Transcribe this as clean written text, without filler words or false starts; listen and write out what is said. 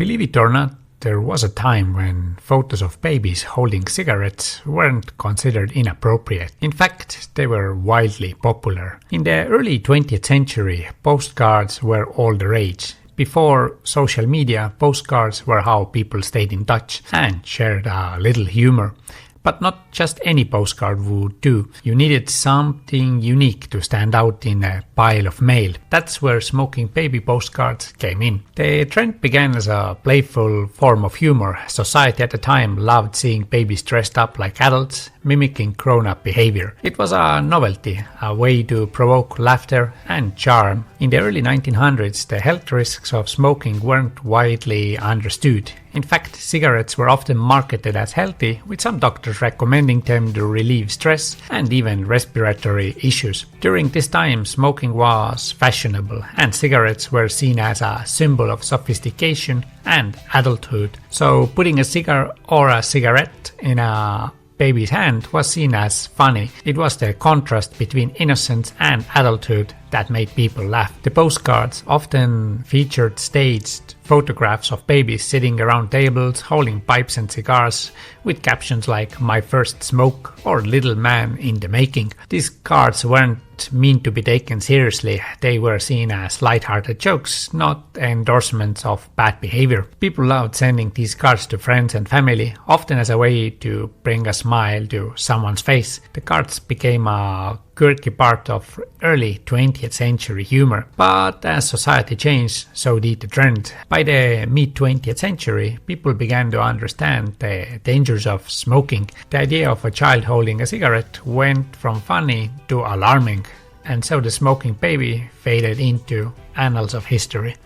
Believe it or not, there was a time when photos of babies holding cigarettes weren't considered inappropriate. In fact, they were wildly popular. In the early 20th century, postcards were all the rage. Before social media, postcards were how people stayed in touch and shared a little humor. But not just any postcard would do. You needed something unique to stand out in a pile of mail. That's where smoking baby postcards came in. The trend began as a playful form of humor. Society at the time loved seeing babies dressed up like adults, mimicking grown-up behavior. It was a novelty, a way to provoke laughter and charm. In the early 1900s, the health risks of smoking weren't widely understood. In fact, cigarettes were often marketed as healthy, with some doctors recommending them to relieve stress and even respiratory issues. During this time, smoking was fashionable, and cigarettes were seen as a symbol of sophistication and adulthood. So putting a cigar or a cigarette in a baby's hand was seen as funny. It was the contrast between innocence and adulthood that made people laugh. The postcards often featured staged photographs of babies sitting around tables, holding pipes and cigars, with captions like "My first smoke" or "Little man in the making." These cards weren't meant to be taken seriously. They were seen as light-hearted jokes, not endorsements of bad behavior. People loved sending these cards to friends and family, often as a way to bring a smile to someone's face. The cards became a quirky part of early 20th century humor. But as society changed, so did the trend. By the mid-20th century, people began to understand the dangers of smoking. The idea of a child holding a cigarette went from funny to alarming, and so the smoking baby faded into annals of history.